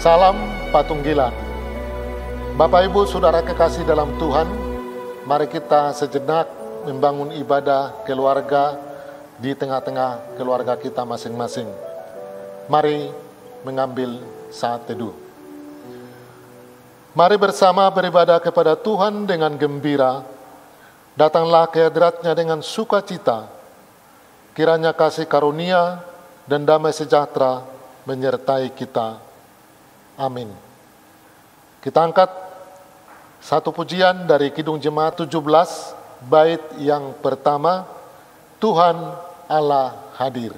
Salam Patunggilan. Bapak Ibu Saudara kekasih dalam Tuhan, mari kita sejenak membangun ibadah keluarga di tengah-tengah keluarga kita masing-masing. Mari mengambil saat teduh. Mari bersama beribadah kepada Tuhan dengan gembira. Datanglah ke hadirat-Nya dengan sukacita. Kiranya kasih karunia dan damai sejahtera menyertai kita. Amin. Kita angkat satu pujian dari Kidung Jemaat 17, bait yang pertama, Tuhan Allah hadir.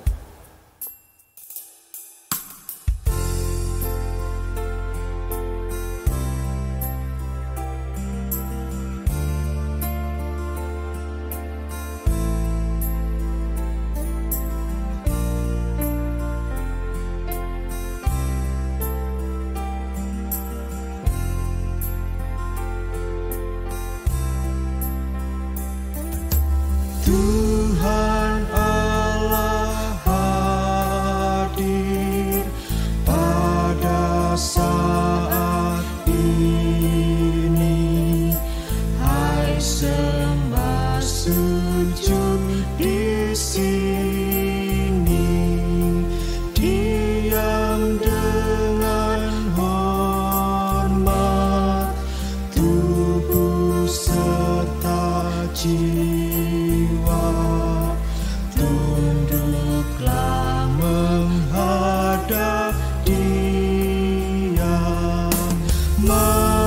Tuhan Allah hadir pada saat ini. Hai sembah sujud di sini, diam dengan hormat, tubuh serta jiwa. Tunduklah menghadap Dia. Marilah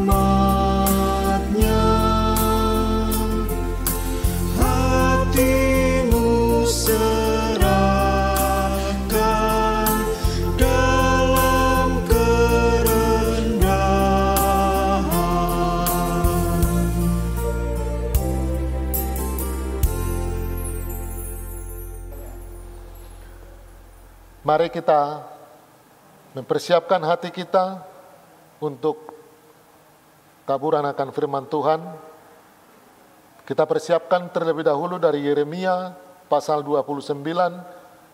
umat-Nya, hatimu serahkan dalam Mari kita mempersiapkan hati kita untuk taburan akan firman Tuhan. Kita persiapkan terlebih dahulu dari Yeremia pasal 29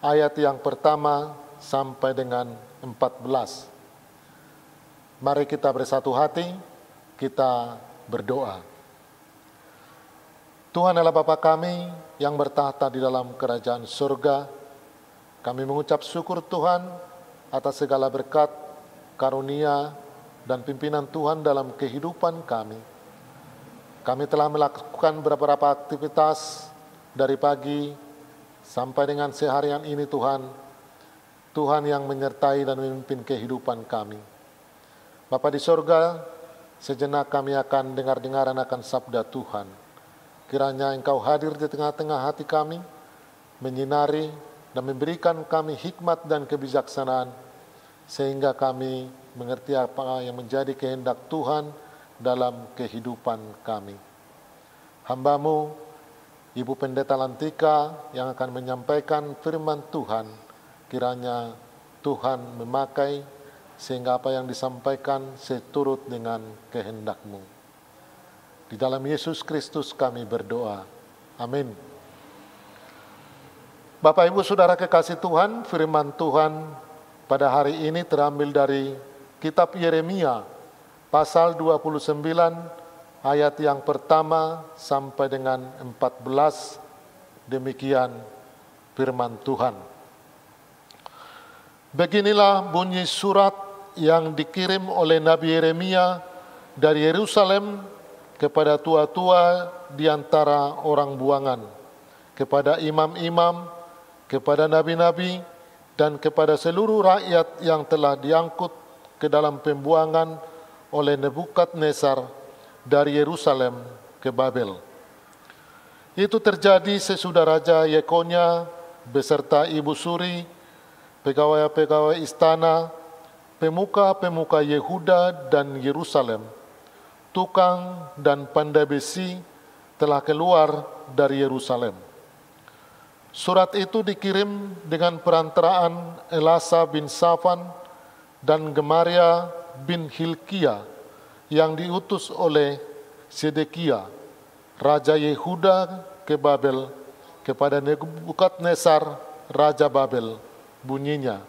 ayat yang pertama sampai dengan 14. Mari kita bersatu hati, kita berdoa. Tuhan adalah Bapa kami yang bertahta di dalam kerajaan surga. Kami mengucap syukur Tuhan atas segala berkat, karunia, dan pimpinan Tuhan dalam kehidupan kami. Kami telah melakukan beberapa aktivitas dari pagi sampai dengan seharian ini Tuhan. Tuhan yang menyertai dan memimpin kehidupan kami. Bapa di sorga, sejenak kami akan dengar-dengaran akan sabda Tuhan. Kiranya Engkau hadir di tengah-tengah hati kami, menyinari dan memberikan kami hikmat dan kebijaksanaan, sehingga kami mengerti apa yang menjadi kehendak Tuhan dalam kehidupan kami. Hamba-Mu, Ibu Pendeta Lantika, yang akan menyampaikan firman Tuhan, kiranya Tuhan memakai, sehingga apa yang disampaikan seturut dengan kehendak-Mu. Di dalam Yesus Kristus kami berdoa. Amin. Bapak Ibu Saudara kekasih Tuhan, firman Tuhan pada hari ini terambil dari kitab Yeremia pasal 29 ayat yang pertama sampai dengan 14. Demikian firman Tuhan. Beginilah bunyi surat yang dikirim oleh Nabi Yeremia dari Yerusalem kepada tua-tua di antara orang buangan, kepada imam-imam, kepada nabi-nabi, dan kepada seluruh rakyat yang telah diangkut ke dalam pembuangan oleh Nebukadnezar dari Yerusalem ke Babel. Itu terjadi sesudah Raja Yekonia beserta Ibu Suri, pegawai-pegawai istana, pemuka-pemuka Yehuda dan Yerusalem, tukang dan pandai besi telah keluar dari Yerusalem. Surat itu dikirim dengan perantaraan Elasa bin Safan dan Gemaria bin Hilkia yang diutus oleh Sedekia, Raja Yehuda ke Babel kepada Nebukadnezar, Raja Babel, bunyinya,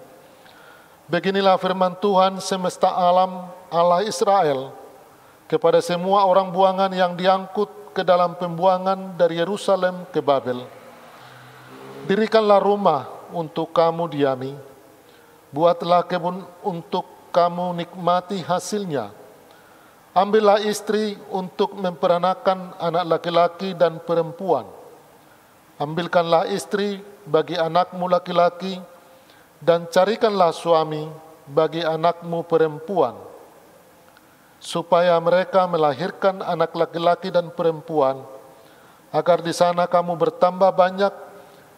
beginilah firman Tuhan semesta alam, Allah Israel, kepada semua orang buangan yang diangkut ke dalam pembuangan dari Yerusalem ke Babel. Dirikanlah rumah untuk kamu diami, buatlah kebun untuk kamu nikmati hasilnya. Ambillah istri untuk memperanakan anak laki-laki dan perempuan. Ambilkanlah istri bagi anakmu laki-laki, dan carikanlah suami bagi anakmu perempuan, supaya mereka melahirkan anak laki-laki dan perempuan, agar di sana kamu bertambah banyak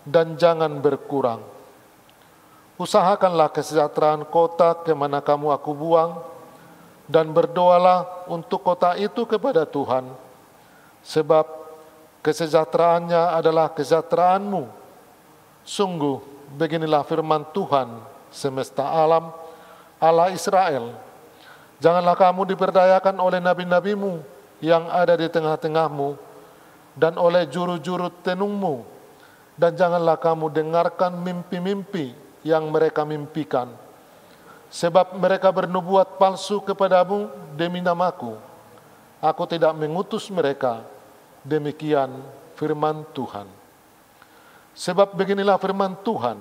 dan jangan berkurang. Usahakanlah kesejahteraan kota kemana kamu aku buang, dan berdoalah untuk kota itu kepada Tuhan, sebab kesejahteraannya adalah kesejahteraanmu. Sungguh, beginilah firman Tuhan semesta alam, Allah Israel. Janganlah kamu diperdayakan oleh nabi-nabimu yang ada di tengah-tengahmu, dan oleh juru-juru tenungmu, dan janganlah kamu dengarkan mimpi-mimpi yang mereka mimpikan. Sebab mereka bernubuat palsu kepadamu demi namaku. Aku tidak mengutus mereka. Demikian firman Tuhan. Sebab beginilah firman Tuhan,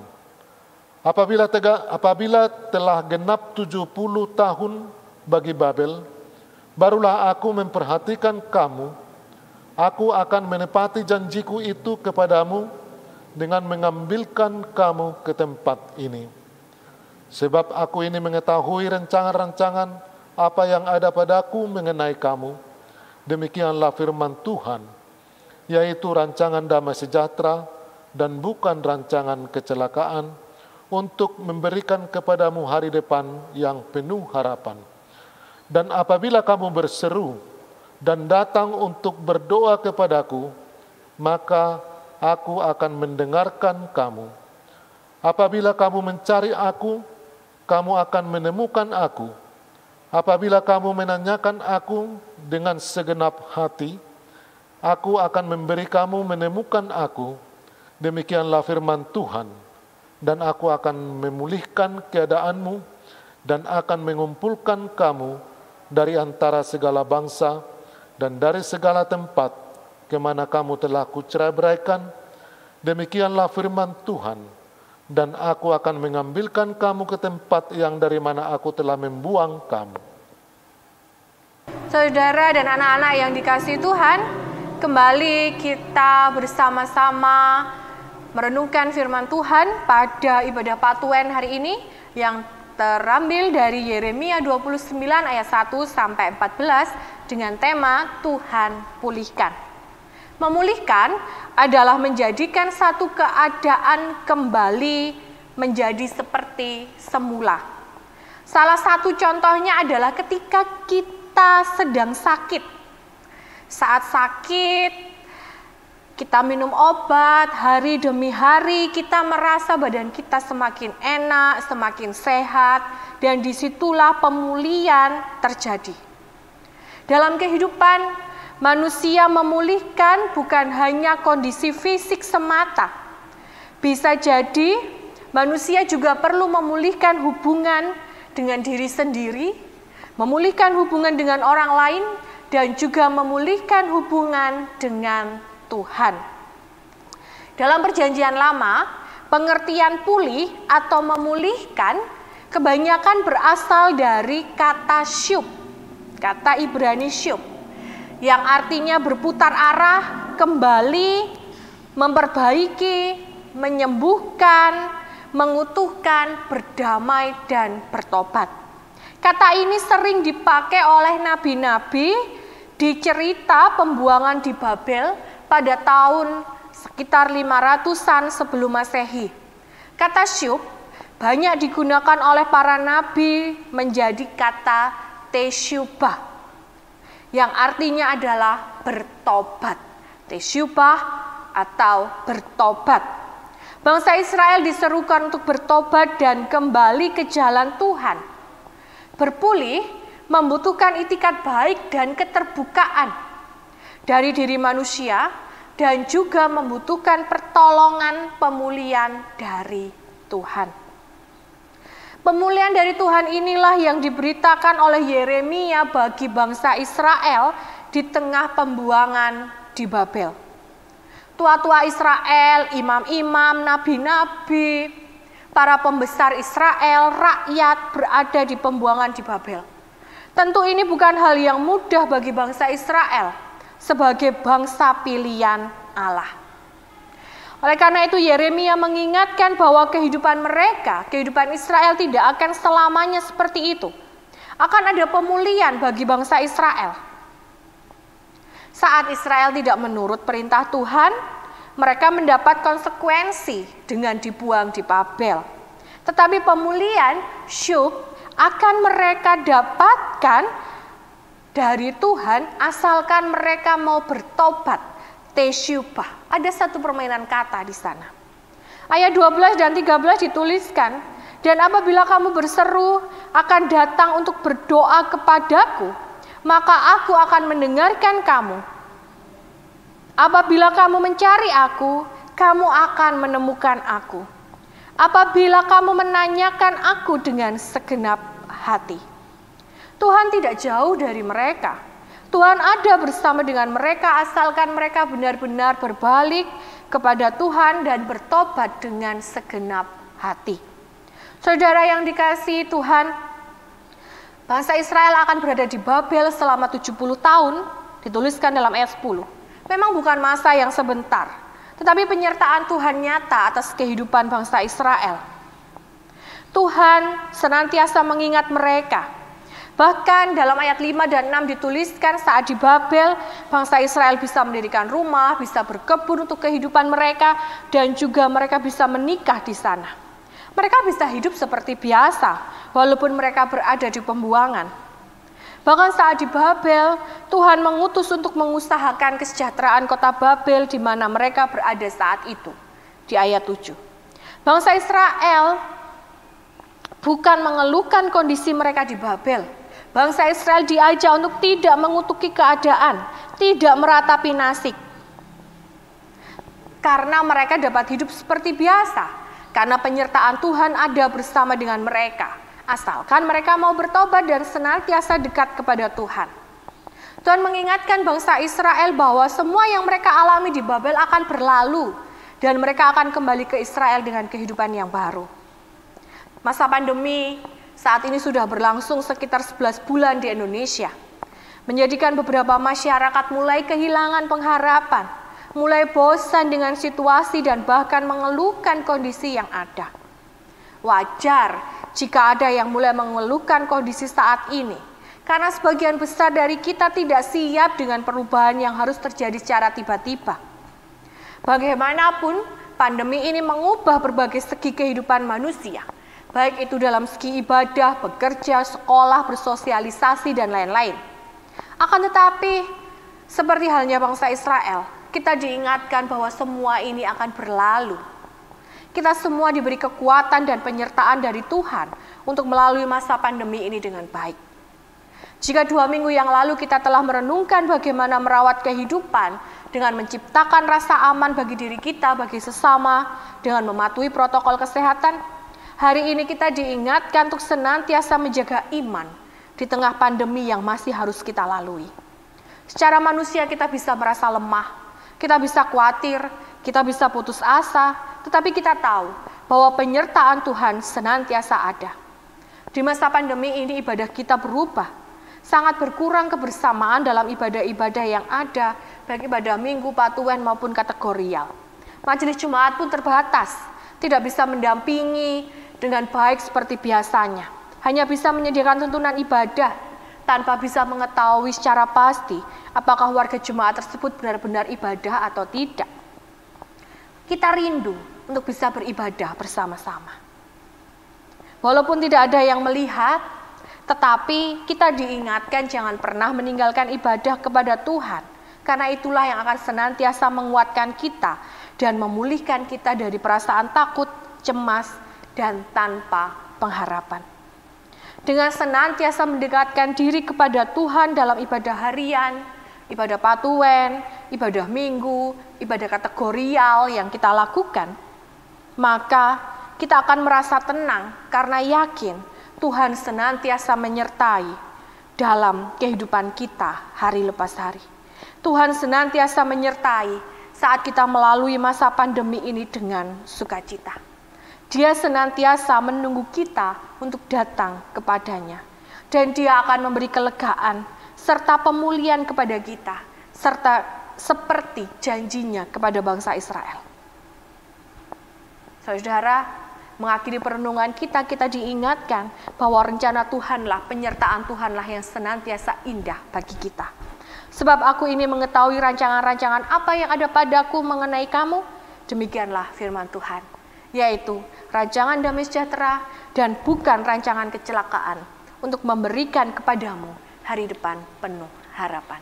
apabila telah genap 70 tahun bagi Babel, barulah aku memperhatikan kamu. Aku akan menepati janjiku itu kepadamu dengan mengambilkan kamu ke tempat ini. Sebab aku ini mengetahui rancangan-rancangan apa yang ada padaku mengenai kamu. Demikianlah firman Tuhan, yaitu rancangan damai sejahtera dan bukan rancangan kecelakaan, untuk memberikan kepadamu hari depan yang penuh harapan. Dan apabila kamu berseru dan datang untuk berdoa kepadaku, maka aku akan mendengarkan kamu. Apabila kamu mencari aku, kamu akan menemukan aku. Apabila kamu menanyakan aku dengan segenap hati, aku akan memberi kamu menemukan aku. Demikianlah firman Tuhan. Dan aku akan memulihkan keadaanmu dan akan mengumpulkan kamu dari antara segala bangsa dan dari segala tempat kemana kamu telah kucerai-beraikan. Demikianlah firman Tuhan. Dan aku akan mengambilkan kamu ke tempat yang dari mana aku telah membuang kamu. Saudara dan anak-anak yang dikasihi Tuhan, kembali kita bersama-sama merenungkan firman Tuhan pada ibadah Patuen hari ini yang terambil dari Yeremia 29 ayat 1 sampai 14 dengan tema Tuhan pulihkan. Memulihkan adalah menjadikan satu keadaan kembali menjadi seperti semula. Salah satu contohnya adalah ketika kita sedang sakit. Saat sakit, kita minum obat, hari demi hari kita merasa badan kita semakin enak, semakin sehat, dan disitulah pemulihan terjadi. Dalam kehidupan, manusia memulihkan bukan hanya kondisi fisik semata. Bisa jadi manusia juga perlu memulihkan hubungan dengan diri sendiri, memulihkan hubungan dengan orang lain, dan juga memulihkan hubungan dengan Tuhan. Dalam Perjanjian Lama, pengertian pulih atau memulihkan kebanyakan berasal dari kata syub, kata Ibrani syub, yang artinya berputar arah, kembali, memperbaiki, menyembuhkan, mengutuhkan, berdamai, dan bertobat. Kata ini sering dipakai oleh nabi-nabi di cerita pembuangan di Babel pada tahun sekitar 500-an sebelum Masehi. Kata syub banyak digunakan oleh para nabi menjadi kata teshubah, yang artinya adalah bertobat. Teshubah atau bertobat. Bangsa Israel diserukan untuk bertobat dan kembali ke jalan Tuhan. Berpulih membutuhkan itikat baik dan keterbukaan dari diri manusia, dan juga membutuhkan pertolongan pemulihan dari Tuhan. Pemulihan dari Tuhan inilah yang diberitakan oleh Yeremia bagi bangsa Israel di tengah pembuangan di Babel. Tua-tua Israel, imam-imam, nabi-nabi, para pembesar Israel, rakyat berada di pembuangan di Babel. Tentu ini bukan hal yang mudah bagi bangsa Israel sebagai bangsa pilihan Allah. Oleh karena itu Yeremia mengingatkan bahwa kehidupan mereka, kehidupan Israel tidak akan selamanya seperti itu. Akan ada pemulihan bagi bangsa Israel. Saat Israel tidak menurut perintah Tuhan, mereka mendapat konsekuensi dengan dibuang di Babel. Tetapi pemulihan, syuk, akan mereka dapatkan dari Tuhan asalkan mereka mau bertobat. Teshubah. Ada satu permainan kata di sana. Ayat 12 dan 13 dituliskan, dan apabila kamu berseru akan datang untuk berdoa kepadaku, maka aku akan mendengarkan kamu. Apabila kamu mencari aku, kamu akan menemukan aku. Apabila kamu menanyakan aku dengan segenap hati. Tuhan tidak jauh dari mereka. Tuhan ada bersama dengan mereka asalkan mereka benar-benar berbalik kepada Tuhan dan bertobat dengan segenap hati. Saudara yang dikasihi Tuhan, bangsa Israel akan berada di Babel selama 70 tahun, dituliskan dalam ayat 10. Memang bukan masa yang sebentar, tetapi penyertaan Tuhan nyata atas kehidupan bangsa Israel. Tuhan senantiasa mengingat mereka. Bahkan dalam ayat 5 dan 6 dituliskan saat di Babel, bangsa Israel bisa mendirikan rumah, bisa berkebun untuk kehidupan mereka, dan juga mereka bisa menikah di sana. Mereka bisa hidup seperti biasa, walaupun mereka berada di pembuangan. Bahkan saat di Babel, Tuhan mengutus untuk mengusahakan kesejahteraan kota Babel di mana mereka berada saat itu, di ayat 7. Bangsa Israel bukan mengeluhkan kondisi mereka di Babel. Bangsa Israel diajak untuk tidak mengutuki keadaan, tidak meratapi nasib. Karena mereka dapat hidup seperti biasa, karena penyertaan Tuhan ada bersama dengan mereka. Asalkan mereka mau bertobat dan senantiasa dekat kepada Tuhan. Tuhan mengingatkan bangsa Israel bahwa semua yang mereka alami di Babel akan berlalu, dan mereka akan kembali ke Israel dengan kehidupan yang baru. Masa pandemi saat ini sudah berlangsung sekitar 11 bulan di Indonesia, menjadikan beberapa masyarakat mulai kehilangan pengharapan, mulai bosan dengan situasi dan bahkan mengeluhkan kondisi yang ada. Wajar jika ada yang mulai mengeluhkan kondisi saat ini, karena sebagian besar dari kita tidak siap dengan perubahan yang harus terjadi secara tiba-tiba. Bagaimanapun, pandemi ini mengubah berbagai segi kehidupan manusia, baik itu dalam segi ibadah, bekerja, sekolah, bersosialisasi, dan lain-lain. Akan tetapi, seperti halnya bangsa Israel, kita diingatkan bahwa semua ini akan berlalu. Kita semua diberi kekuatan dan penyertaan dari Tuhan untuk melalui masa pandemi ini dengan baik. Jika 2 minggu yang lalu kita telah merenungkan bagaimana merawat kehidupan dengan menciptakan rasa aman bagi diri kita, bagi sesama, dengan mematuhi protokol kesehatan, hari ini kita diingatkan untuk senantiasa menjaga iman di tengah pandemi yang masih harus kita lalui. Secara manusia kita bisa merasa lemah, kita bisa khawatir, kita bisa putus asa, tetapi kita tahu bahwa penyertaan Tuhan senantiasa ada. Di masa pandemi ini ibadah kita berubah, sangat berkurang kebersamaan dalam ibadah-ibadah yang ada, baik ibadah minggu, patuan maupun kategorial. Majelis Jemaat pun terbatas, tidak bisa mendampingi dengan baik seperti biasanya. Hanya bisa menyediakan tuntunan ibadah tanpa bisa mengetahui secara pasti apakah warga jemaat tersebut benar-benar ibadah atau tidak. Kita rindu untuk bisa beribadah bersama-sama. Walaupun tidak ada yang melihat, tetapi kita diingatkan jangan pernah meninggalkan ibadah kepada Tuhan, karena itulah yang akan senantiasa menguatkan kita dan memulihkan kita dari perasaan takut, cemas, dan tanpa pengharapan. Dengan senantiasa mendekatkan diri kepada Tuhan dalam ibadah harian, ibadah patuen, ibadah minggu, ibadah kategorial yang kita lakukan, maka kita akan merasa tenang karena yakin Tuhan senantiasa menyertai dalam kehidupan kita hari lepas hari. Tuhan senantiasa menyertai saat kita melalui masa pandemi ini dengan sukacita. Dia senantiasa menunggu kita untuk datang kepadanya. Dan Dia akan memberi kelegaan serta pemulihan kepada kita, serta seperti janjinya kepada bangsa Israel. Saudara, mengakhiri perenungan kita diingatkan bahwa rencana Tuhanlah, penyertaan Tuhanlah yang senantiasa indah bagi kita. Sebab aku ini mengetahui rancangan-rancangan apa yang ada padaku mengenai kamu, demikianlah firman Tuhan, yaitu rancangan damai sejahtera dan bukan rancangan kecelakaan, untuk memberikan kepadamu hari depan penuh harapan.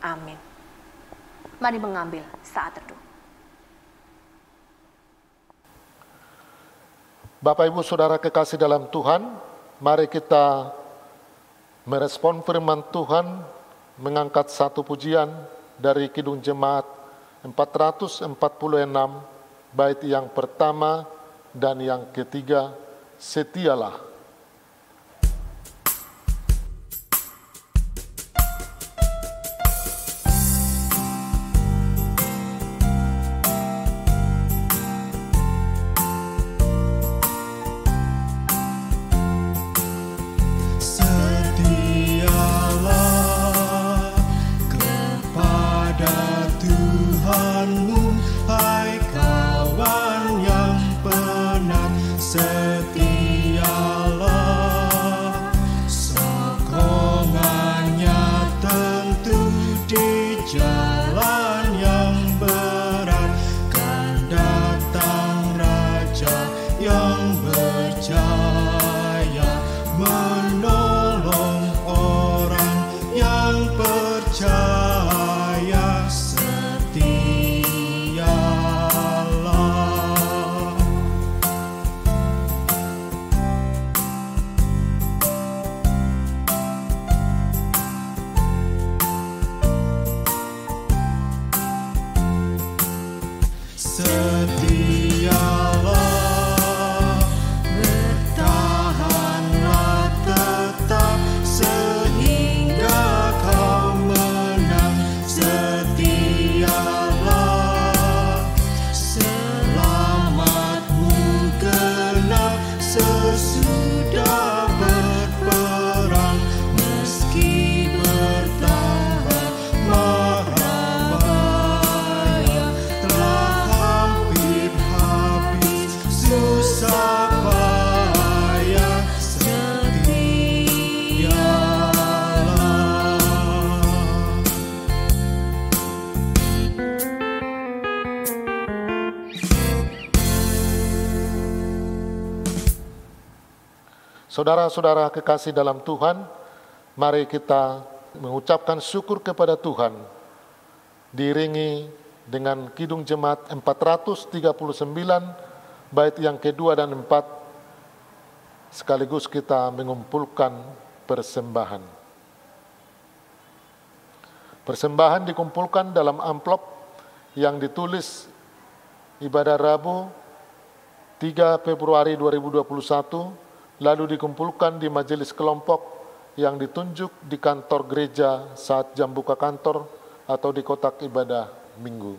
Amin. Mari mengambil saat teduh. Bapak Ibu Saudara kekasih dalam Tuhan, mari kita merespon firman Tuhan, mengangkat satu pujian dari Kidung Jemaat 446, bait yang pertama dan yang ketiga, Setialah. Saudara-saudara kekasih dalam Tuhan, mari kita mengucapkan syukur kepada Tuhan, diiringi dengan Kidung Jemaat 439, bait yang kedua dan 4, sekaligus kita mengumpulkan persembahan. Persembahan dikumpulkan dalam amplop yang ditulis ibadah Rabu 3 Februari 2021, lalu dikumpulkan di majelis kelompok yang ditunjuk di kantor gereja saat jam buka kantor atau di kotak ibadah minggu.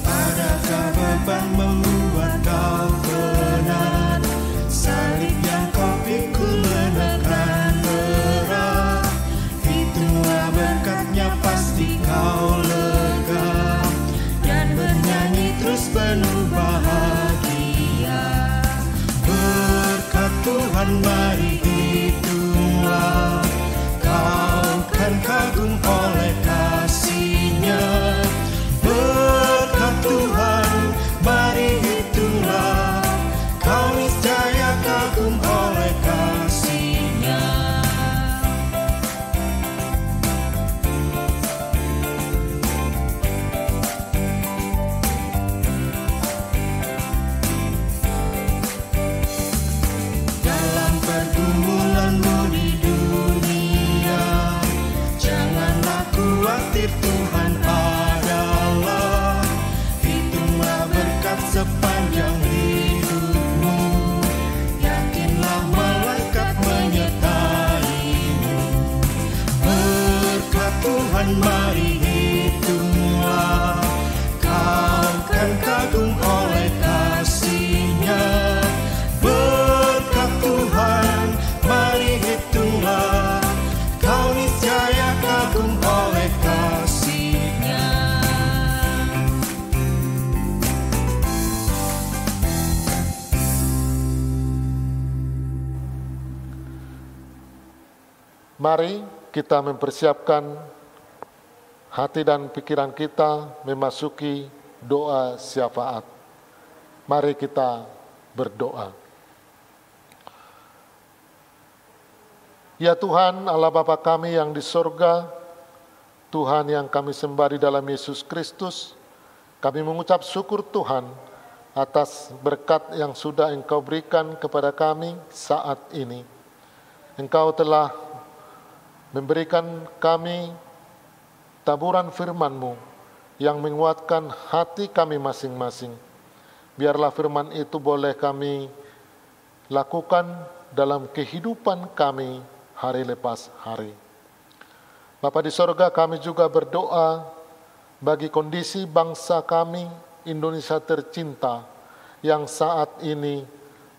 Adakah beban membuat kau penat? Salib yang kau pikul menekan berat. Itulah berkatnya, pasti kau lega dan bernyanyi terus penuh bahagia. Berkat Tuhan mari hitunglah, kau kan kagum oleh kasih-Nya. Berkat Tuhan mari hitunglah, kau niscaya kagum oleh kasih-Nya. Mari kita mempersiapkan hati dan pikiran kita memasuki doa syafaat. Mari kita berdoa. Ya Tuhan, Allah Bapa kami yang di sorga, Tuhan yang kami sembah di dalam Yesus Kristus, kami mengucap syukur Tuhan atas berkat yang sudah Engkau berikan kepada kami saat ini. Engkau telah memberikan kami taburan firman-Mu yang menguatkan hati kami masing-masing. Biarlah firman itu boleh kami lakukan dalam kehidupan kami hari lepas hari. Bapa di sorga, kami juga berdoa bagi kondisi bangsa kami, Indonesia tercinta, yang saat ini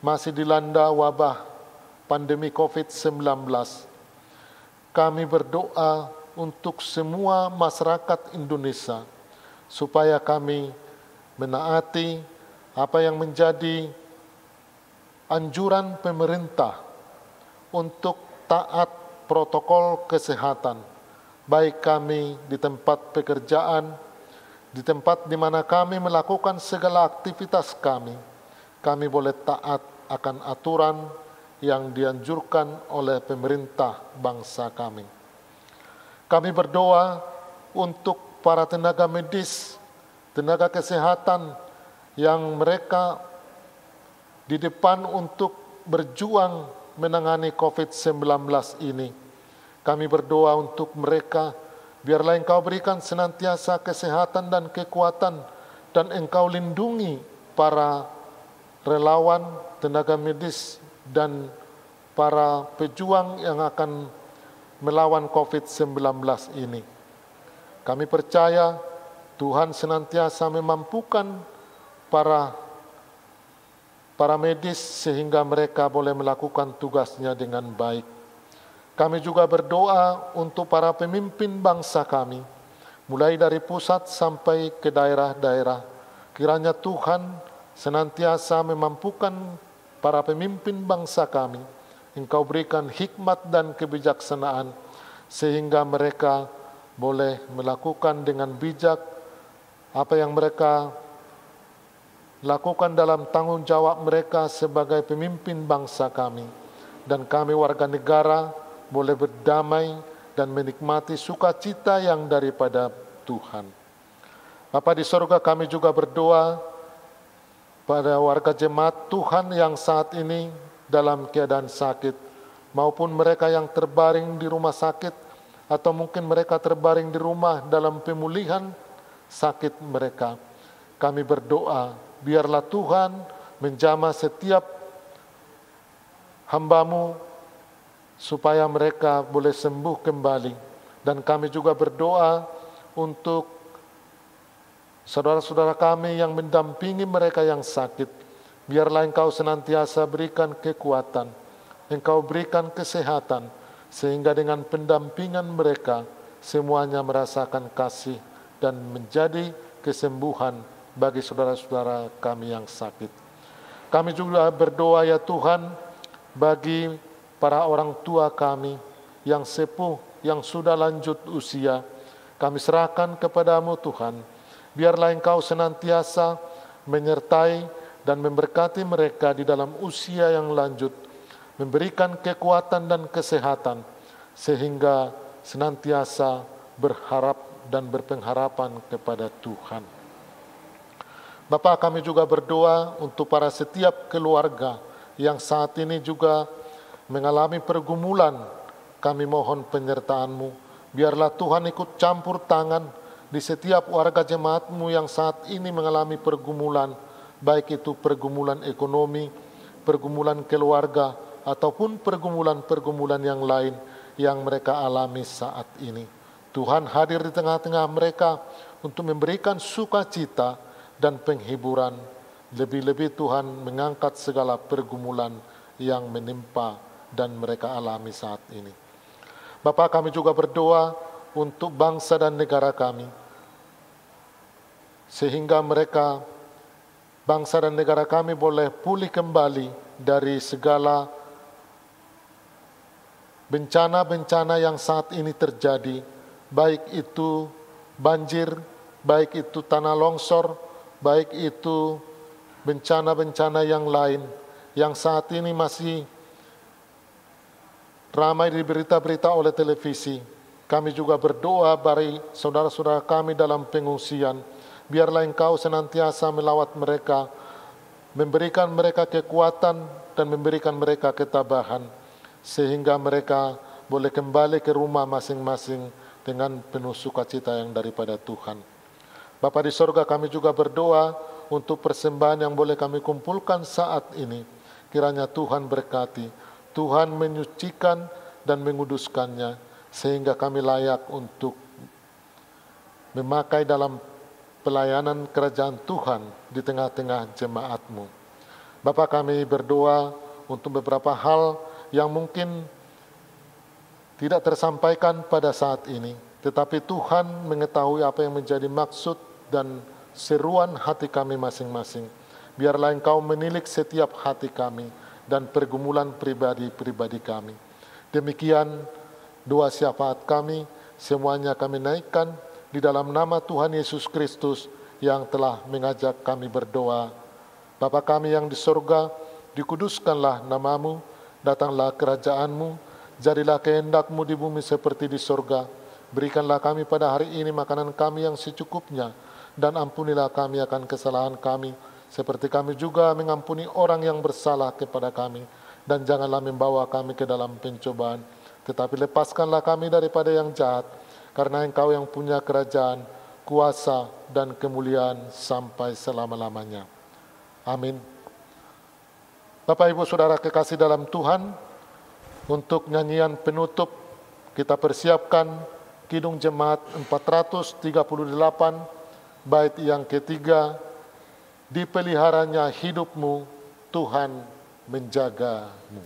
masih dilanda wabah pandemi COVID-19. Kami berdoa untuk semua masyarakat Indonesia, supaya kami menaati apa yang menjadi anjuran pemerintah untuk taat protokol kesehatan, baik kami di tempat pekerjaan, di tempat di mana kami melakukan segala aktivitas kami boleh taat akan aturan yang dianjurkan oleh pemerintah bangsa kami. Kami berdoa untuk para tenaga medis, tenaga kesehatan yang mereka di depan untuk berjuang menangani COVID-19 ini. Kami berdoa untuk mereka, biarlah Engkau berikan senantiasa kesehatan dan kekuatan, dan Engkau lindungi para relawan, tenaga medis, dan para pejuang yang akan melawan COVID-19 ini. Kami percaya Tuhan senantiasa memampukan para medis sehingga mereka boleh melakukan tugasnya dengan baik. Kami juga berdoa untuk para pemimpin bangsa kami, mulai dari pusat sampai ke daerah-daerah. Kiranya Tuhan senantiasa memampukan para pemimpin bangsa kami. Engkau berikan hikmat dan kebijaksanaan, sehingga mereka boleh melakukan dengan bijak apa yang mereka lakukan dalam tanggung jawab mereka sebagai pemimpin bangsa kami. Dan kami warga negara boleh berdamai dan menikmati sukacita yang daripada Tuhan. Bapa di sorga, kami juga berdoa pada warga jemaat Tuhan yang saat ini dalam keadaan sakit, maupun mereka yang terbaring di rumah sakit, atau mungkin mereka terbaring di rumah dalam pemulihan sakit mereka. Kami berdoa, biarlah Tuhan menjamah setiap hamba-Mu supaya mereka boleh sembuh kembali. Dan kami juga berdoa untuk saudara-saudara kami yang mendampingi mereka yang sakit. Biarlah Engkau senantiasa berikan kekuatan, Engkau berikan kesehatan, sehingga dengan pendampingan mereka semuanya merasakan kasih dan menjadi kesembuhan bagi saudara-saudara kami yang sakit. Kami juga berdoa ya Tuhan bagi para orang tua kami yang sepuh, yang sudah lanjut usia. Kami serahkan kepadamu Tuhan. Biarlah Engkau senantiasa menyertai dan memberkati mereka di dalam usia yang lanjut, memberikan kekuatan dan kesehatan, sehingga senantiasa berharap dan berpengharapan kepada Tuhan. Bapa, kami juga berdoa untuk para setiap keluarga yang saat ini juga mengalami pergumulan. Kami mohon penyertaan-Mu. Biarlah Tuhan ikut campur tangan di setiap warga jemaat-Mu yang saat ini mengalami pergumulan, baik itu pergumulan ekonomi, pergumulan keluarga, ataupun pergumulan-pergumulan yang lain yang mereka alami saat ini. Tuhan hadir di tengah-tengah mereka untuk memberikan sukacita dan penghiburan. Lebih-lebih Tuhan mengangkat segala pergumulan yang menimpa dan mereka alami saat ini. Bapa, kami juga berdoa untuk bangsa dan negara kami, sehingga bangsa dan negara kami boleh pulih kembali dari segala bencana-bencana yang saat ini terjadi, baik itu banjir, baik itu tanah longsor, baik itu bencana-bencana yang lain, yang saat ini masih ramai di berita-berita oleh televisi. Kami juga berdoa bagi saudara-saudara kami dalam pengungsian. Biarlah Engkau senantiasa melawat mereka, memberikan mereka kekuatan dan memberikan mereka ketabahan, sehingga mereka boleh kembali ke rumah masing-masing dengan penuh sukacita yang daripada Tuhan. Bapa di sorga, kami juga berdoa untuk persembahan yang boleh kami kumpulkan saat ini. Kiranya Tuhan berkati, Tuhan menyucikan dan menguduskannya, sehingga kami layak untuk memakai dalam pelayanan kerajaan Tuhan di tengah-tengah jemaat-Mu. Bapa, kami berdoa untuk beberapa hal yang mungkin tidak tersampaikan pada saat ini, tetapi Tuhan mengetahui apa yang menjadi maksud dan seruan hati kami masing-masing. Biarlah Engkau menilik setiap hati kami dan pergumulan pribadi-pribadi kami. Demikian doa syafaat kami, semuanya kami naikkan di dalam nama Tuhan Yesus Kristus yang telah mengajak kami berdoa. Bapa kami yang di sorga, dikuduskanlah nama-Mu, datanglah kerajaan-Mu, jadilah kehendak-Mu di bumi seperti di sorga. Berikanlah kami pada hari ini makanan kami yang secukupnya, dan ampunilah kami akan kesalahan kami, seperti kami juga mengampuni orang yang bersalah kepada kami. Dan janganlah membawa kami ke dalam pencobaan, tetapi lepaskanlah kami daripada yang jahat, karena Engkau yang punya kerajaan, kuasa, dan kemuliaan sampai selama-lamanya. Amin. Bapak, Ibu, Saudara kekasih dalam Tuhan, untuk nyanyian penutup kita persiapkan Kidung Jemaat 438, bait yang ketiga, dipeliharanya hidupmu, Tuhan menjagamu.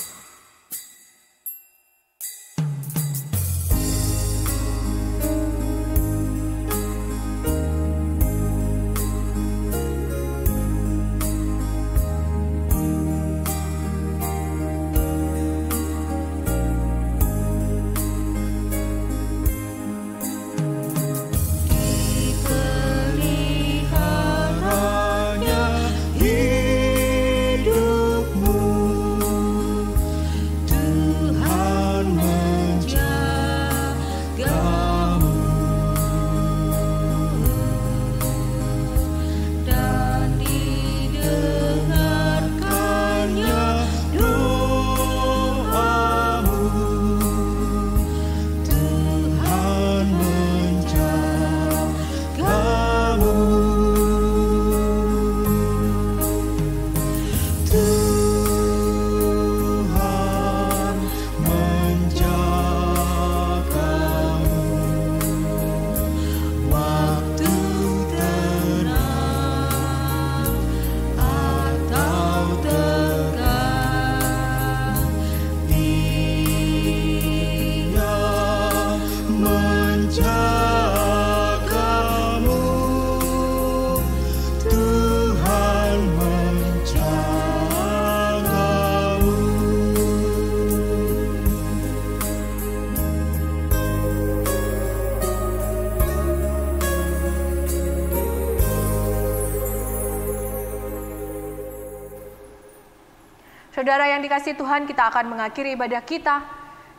Saudara yang dikasihi Tuhan, kita akan mengakhiri ibadah kita,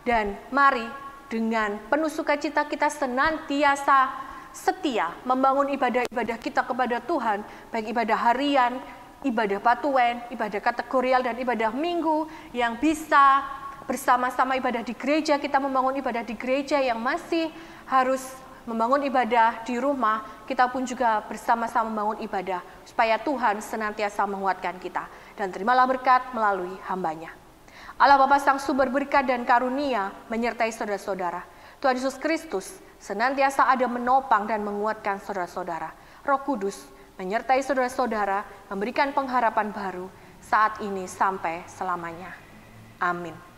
dan mari dengan penuh sukacita kita senantiasa setia membangun ibadah-ibadah kita kepada Tuhan, baik ibadah harian, ibadah patuen, ibadah kategorial, dan ibadah minggu, yang bisa bersama-sama ibadah di gereja. Kita membangun ibadah di gereja, yang masih harus membangun ibadah di rumah, kita pun juga bersama-sama membangun ibadah, supaya Tuhan senantiasa menguatkan kita. Dan terimalah berkat melalui hamba-Nya. Allah Bapa Sang Sumber berkat dan karunia menyertai saudara-saudara. Tuhan Yesus Kristus senantiasa ada menopang dan menguatkan saudara-saudara. Roh Kudus menyertai saudara-saudara, memberikan pengharapan baru saat ini sampai selamanya. Amin.